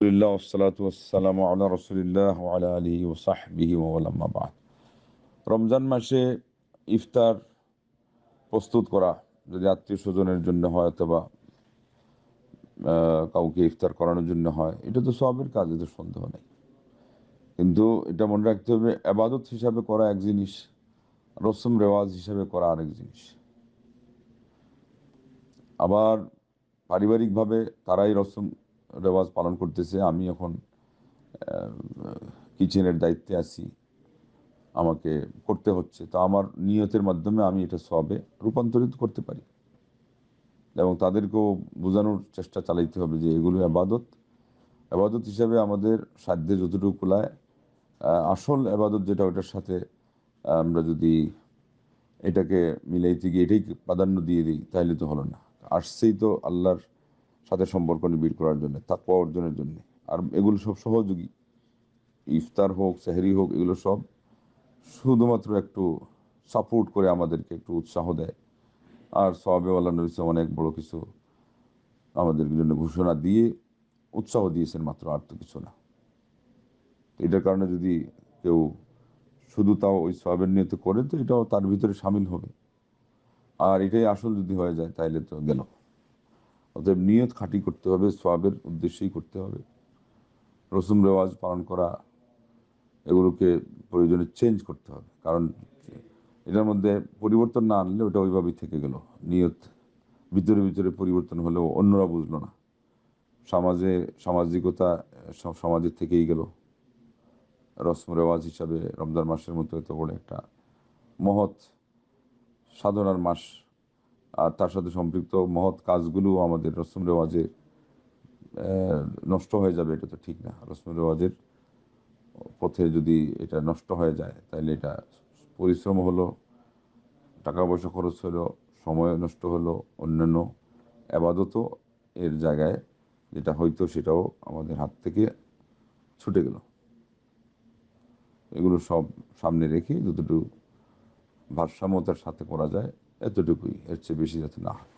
আলহামদুলিল্লাহ ওয়াসসালাতু ওয়াসসালামু আলা রাসূলিল্লাহ ওয়া আলা আলিহি ওয়া সাহবিহি ওয়া ওয়ালা আম্মা বা'দ। রমজান মাসে ইফতার প্রস্তুত করা, যদি আত্মীয়-স্বজনের জন্য হয় অথবা কাউকে ইফতার করানোর জন্য হয়, এটা তো সওয়াবের কাজ, এতে সন্দেহ নেই। কিন্তু এটা মনে রাখতে হবে, ইবাদত হিসাবে করা এক জিনিস, রসম রেওয়াজ হিসাবে করা আরেক জিনিস। আবার পারিবারিকভাবে তারাই রসম রেওয়াজ পালন করতেছে, আমি এখন কিচেনের দায়িত্বে আছি, আমাকে করতে হচ্ছে, তো আমার নিয়তের মাধ্যমে আমি এটা সওয়াবে রূপান্তরিত করতে পারি। এবং তাদেরকেও বোঝানোর চেষ্টা চালাইতে হবে যে এগুলো আবাদত, আবাদত হিসাবে আমাদের সাধ্যে যতটুকু কুলায়, আসল আবাদত যেটা, ওটার সাথে আমরা যদি এটাকে মিলাইতে গিয়ে এটাই প্রাধান্য দিয়ে দিই, তাহলে তো হলো না। আসছেই তো আল্লাহর সাথে সম্পর্ক নিবিড় করার জন্য, তাকওয়া অর্জনের জন্য। আর এগুলো সব সহযোগী, ইফতার হোক, সেহরি হোক, এগুলো সব শুধুমাত্র একটু সাপোর্ট করে, আমাদেরকে একটু উৎসাহ দেয়। আর সওয়াবে আল্লাহ নবী সাল্লাল্লাহু আলাইহি ওয়াসাল্লাম অনেক বড় কিছু আমাদের জন্য ঘোষণা দিয়ে উৎসাহ দিয়েছেন মাত্র, আর তো কিছু না। এটার কারণে যদি কেউ শুধু তাও ওই সওয়াবের নিয়তে করে, তো এটাও তার ভিতরে শামিল হবে। আর এটাই আসল যদি হয়ে যায়, তাইলে তো গেল। অতএব নিয়ত খাঁটি করতে হবে, সওয়াবের উদ্দেশ্যেই করতে হবে। রসুম রেওয়াজ পালন করা, এগুলোকে প্রয়োজনে চেঞ্জ করতে হবে, কারণ এটার মধ্যে পরিবর্তন না আনলে ওটা ওইভাবেই থেকে গেল। নিয়ত ভিতরে ভিতরে পরিবর্তন হলেও অন্যরা বুঝলো না, সমাজে সামাজিকতা সব সমাজের থেকেই গেল। রসম রেওয়াজ হিসাবে রমজান মাসের মতো এত বড় একটা মহৎ সাধনার মাস, আর তার সাথে সম্পৃক্ত মহৎ কাজগুলো আমাদের রসম রেওয়াজে নষ্ট হয়ে যাবে, এটা তো ঠিক না। রসম রেওয়াজের পথে যদি এটা নষ্ট হয়ে যায়, তাহলে এটা পরিশ্রম হলো, টাকা পয়সা খরচ হলো, সময় নষ্ট হলো, অন্যান্য আবাদতও এর জায়গায় যেটা হয়তো সেটাও আমাদের হাত থেকে ছুটে গেল। এগুলো সব সামনে রেখে যতটুকু ভারসাম্যতার সাথে করা যায়, এতটুকুই, এর চেয়ে বেশি যাতে না হয়।